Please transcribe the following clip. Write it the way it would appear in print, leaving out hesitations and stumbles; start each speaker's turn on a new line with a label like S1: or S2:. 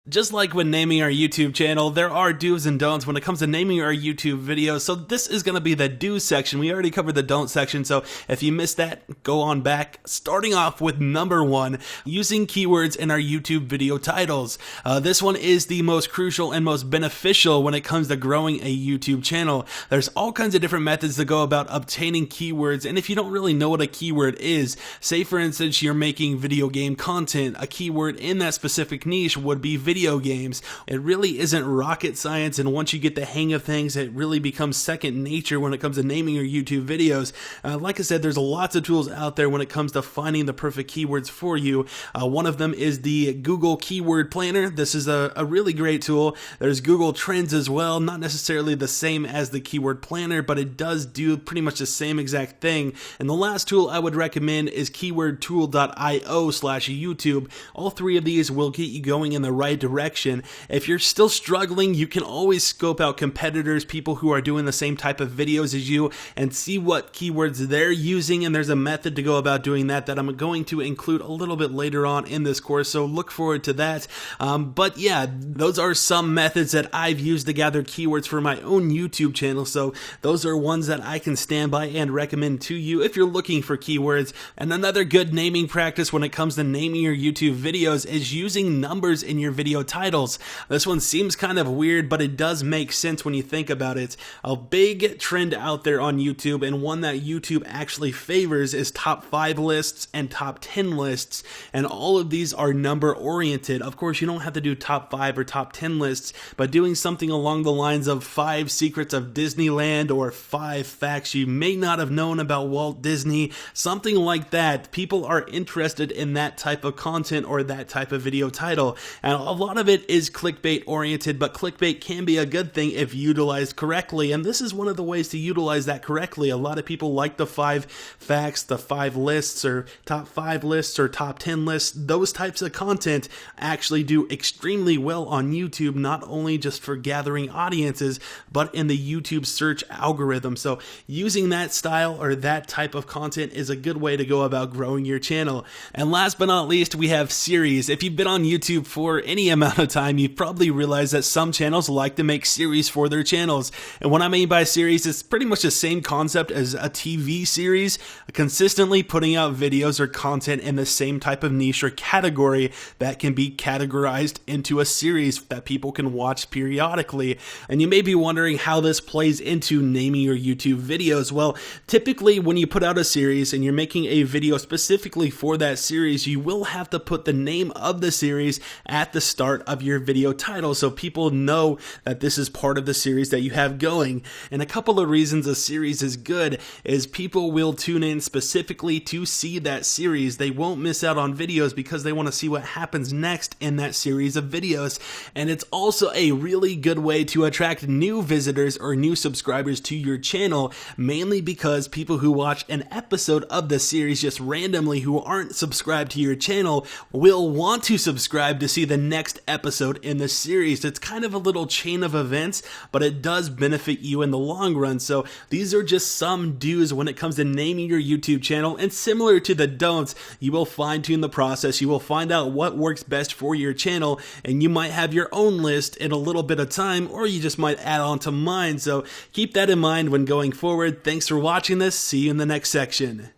S1: Just like when naming our YouTube channel, there are do's and don'ts when it comes to naming our YouTube videos. So this is going to be the do section. We already covered the don't section, so if you missed that, go on back. Starting off with number 1, using keywords in our YouTube video titles. This one is the most crucial and most beneficial when it comes to growing a YouTube channel. There's all kinds of different methods to go about obtaining keywords, and if you don't really know what a keyword is, say for instance you're making video game content, a keyword in that specific niche would be video games. It really isn't rocket science, and once you get the hang of things, it really becomes second nature when it comes to naming your YouTube videos. Like I said, there's lots of tools out there when it comes to finding the perfect keywords for you. One of them is the Google Keyword Planner. This is a really great tool. There's Google Trends as well, not necessarily the same as the Keyword Planner, but it does do pretty much the same exact thing. And the last tool I would recommend is keywordtool.io/YouTube. All three of these will get you going in the right direction. If you're still struggling, you can always scope out competitors, people who are doing the same type of videos as you, and see what keywords they're using, and there's a method to go about doing that I'm going to include a little bit later on in this course, so look forward to that. But yeah, those are some methods that I've used to gather keywords for my own YouTube channel, so those are ones that I can stand by and recommend to you if you're looking for keywords. And another good naming practice when it comes to naming your YouTube videos is using numbers in your video titles. This one seems kind of weird, but it does make sense when you think about it. A big trend out there on YouTube, and one that YouTube actually favors, is top 5 lists and top 10 lists, and all of these are number oriented. Of course, you don't have to do top 5 or top 10 lists, but doing something along the lines of 5 secrets of Disneyland or 5 facts you may not have known about Walt Disney, something like that. People are interested in that type of content or that type of video title, and a lot of it is clickbait oriented, but clickbait can be a good thing if utilized correctly, and this is one of the ways to utilize that correctly. A lot of people like the 5 facts, the 5 lists, or top 5 lists, or top 10 lists. Those types of content actually do extremely well on YouTube, not only just for gathering audiences, but in the YouTube search algorithm. So using that style or that type of content is a good way to go about growing your channel. And last but not least, we have series. If you've been on YouTube for any amount of time, you've probably realized that some channels like to make series for their channels. And what I mean by series is pretty much the same concept as a TV series, consistently putting out videos or content in the same type of niche or category that can be categorized into a series that people can watch periodically. And you may be wondering how this plays into naming your YouTube videos. Well, typically when you put out a series and you're making a video specifically for that series, you will have to put the name of the series at the start of your video title so people know that this is part of the series that you have going. And a couple of reasons a series is good is people will tune in specifically to see that series. They won't miss out on videos because they want to see what happens next in that series of videos. And it's also a really good way to attract new visitors or new subscribers to your channel, mainly because people who watch an episode of the series just randomly who aren't subscribed to your channel will want to subscribe to see the next episode in the series. It's kind of a little chain of events, but it does benefit you in the long run. So these are just some do's when it comes to naming your YouTube channel, and similar to the don'ts, you will fine tune the process. You will find out what works best for your channel, and you might have your own list in a little bit of time, or you just might add on to mine. So keep that in mind when going forward. Thanks for watching this. See you in the next section.